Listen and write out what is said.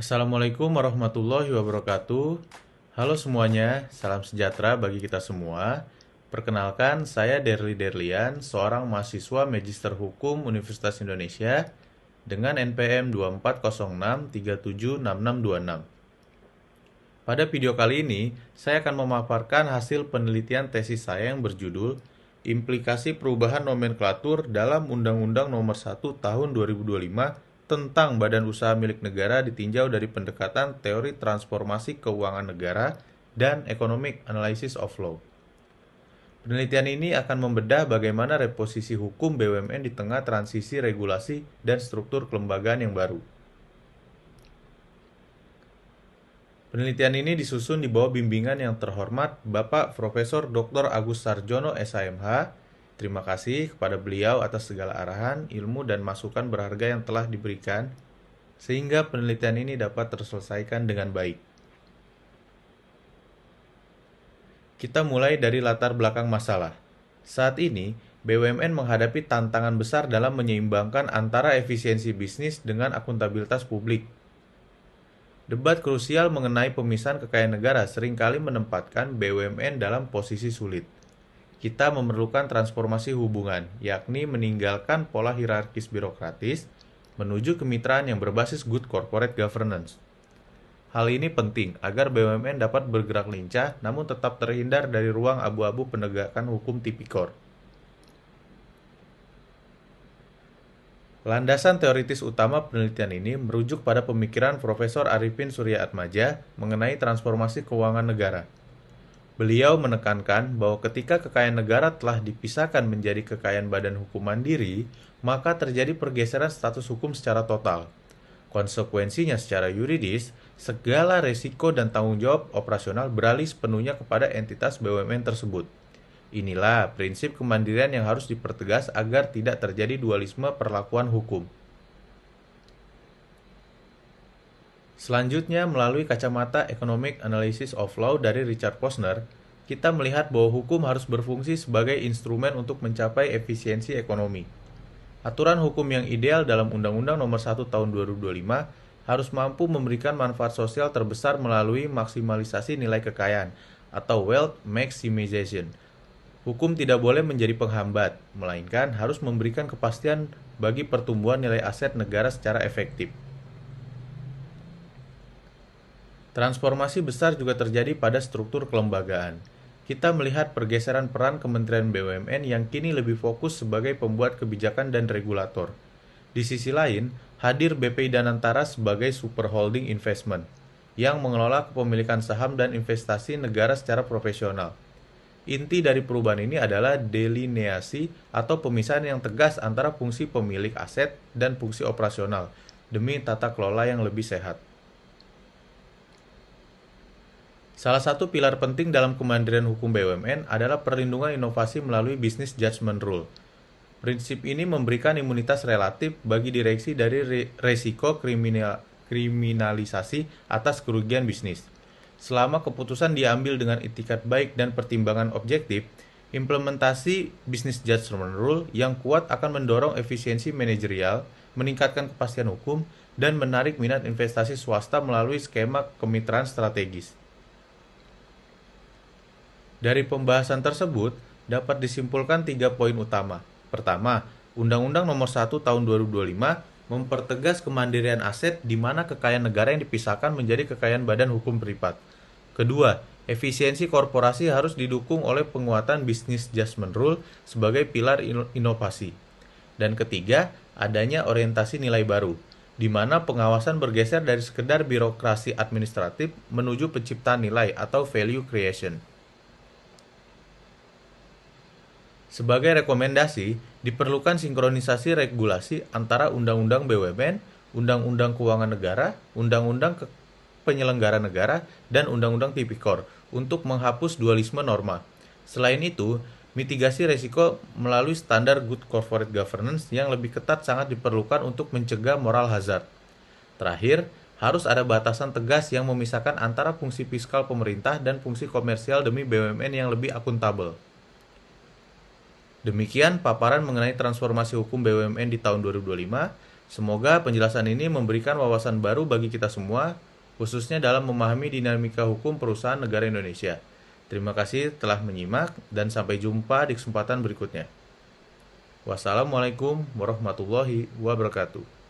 Assalamualaikum warahmatullahi wabarakatuh. Halo semuanya, salam sejahtera bagi kita semua. Perkenalkan, saya Derli Derlian, seorang mahasiswa Magister Hukum Universitas Indonesia dengan NPM 2406376626. Pada video kali ini, saya akan memaparkan hasil penelitian tesis saya yang berjudul Implikasi Perubahan Nomenklatur dalam Undang-Undang Nomor 1 Tahun 2025 tentang Badan Usaha Milik Negara ditinjau dari pendekatan teori transformasi keuangan negara dan Economic Analysis of Law. Penelitian ini akan membedah bagaimana reposisi hukum BUMN di tengah transisi regulasi dan struktur kelembagaan yang baru. Penelitian ini disusun di bawah bimbingan yang terhormat Bapak Profesor Dr. Agus Sarjono SHMH. Terima kasih kepada beliau atas segala arahan, ilmu, dan masukan berharga yang telah diberikan, sehingga penelitian ini dapat terselesaikan dengan baik. Kita mulai dari latar belakang masalah. Saat ini, BUMN menghadapi tantangan besar dalam menyeimbangkan antara efisiensi bisnis dengan akuntabilitas publik. Debat krusial mengenai pemisahan kekayaan negara seringkali menempatkan BUMN dalam posisi sulit. Kita memerlukan transformasi hubungan, yakni meninggalkan pola hierarkis birokratis menuju kemitraan yang berbasis good corporate governance. Hal ini penting agar BUMN dapat bergerak lincah namun tetap terhindar dari ruang abu-abu penegakan hukum tipikor. Landasan teoritis utama penelitian ini merujuk pada pemikiran Profesor Arifin Suryaatmaja mengenai transformasi keuangan negara. Beliau menekankan bahwa ketika kekayaan negara telah dipisahkan menjadi kekayaan badan hukum mandiri, maka terjadi pergeseran status hukum secara total. Konsekuensinya secara yuridis, segala resiko dan tanggung jawab operasional beralih sepenuhnya kepada entitas BUMN tersebut. Inilah prinsip kemandirian yang harus dipertegas agar tidak terjadi dualisme perlakuan hukum. Selanjutnya, melalui kacamata Economic Analysis of Law dari Richard Posner, kita melihat bahwa hukum harus berfungsi sebagai instrumen untuk mencapai efisiensi ekonomi. Aturan hukum yang ideal dalam Undang-Undang Nomor 1 Tahun 2025 harus mampu memberikan manfaat sosial terbesar melalui maksimalisasi nilai kekayaan atau wealth maximization. Hukum tidak boleh menjadi penghambat, melainkan harus memberikan kepastian bagi pertumbuhan nilai aset negara secara efektif. Transformasi besar juga terjadi pada struktur kelembagaan. Kita melihat pergeseran peran Kementerian BUMN yang kini lebih fokus sebagai pembuat kebijakan dan regulator. Di sisi lain, hadir BPI Danantara sebagai super holding investment, yang mengelola kepemilikan saham dan investasi negara secara profesional. Inti dari perubahan ini adalah delineasi atau pemisahan yang tegas antara fungsi pemilik aset dan fungsi operasional demi tata kelola yang lebih sehat. Salah satu pilar penting dalam kemandirian hukum BUMN adalah perlindungan inovasi melalui Business Judgment Rule. Prinsip ini memberikan imunitas relatif bagi direksi dari resiko kriminalisasi atas kerugian bisnis. Selama keputusan diambil dengan itikat baik dan pertimbangan objektif, implementasi Business Judgment Rule yang kuat akan mendorong efisiensi manajerial, meningkatkan kepastian hukum, dan menarik minat investasi swasta melalui skema kemitraan strategis. Dari pembahasan tersebut, dapat disimpulkan 3 poin utama. Pertama, Undang-Undang Nomor 1 Tahun 2025 mempertegas kemandirian aset di mana kekayaan negara yang dipisahkan menjadi kekayaan badan hukum privat. Kedua, efisiensi korporasi harus didukung oleh penguatan Business Judgment Rule sebagai pilar inovasi. Dan ketiga, adanya orientasi nilai baru, di mana pengawasan bergeser dari sekedar birokrasi administratif menuju penciptaan nilai atau value creation. Sebagai rekomendasi, diperlukan sinkronisasi regulasi antara Undang-Undang BUMN, Undang-Undang Keuangan Negara, Undang-Undang Penyelenggara Negara, dan Undang-Undang Tipikor untuk menghapus dualisme norma. Selain itu, mitigasi risiko melalui standar good corporate governance yang lebih ketat sangat diperlukan untuk mencegah moral hazard. Terakhir, harus ada batasan tegas yang memisahkan antara fungsi fiskal pemerintah dan fungsi komersial demi BUMN yang lebih akuntabel. Demikian paparan mengenai transformasi hukum BUMN di tahun 2025. Semoga penjelasan ini memberikan wawasan baru bagi kita semua, khususnya dalam memahami dinamika hukum perusahaan negara Indonesia. Terima kasih telah menyimak dan sampai jumpa di kesempatan berikutnya. Wassalamualaikum warahmatullahi wabarakatuh.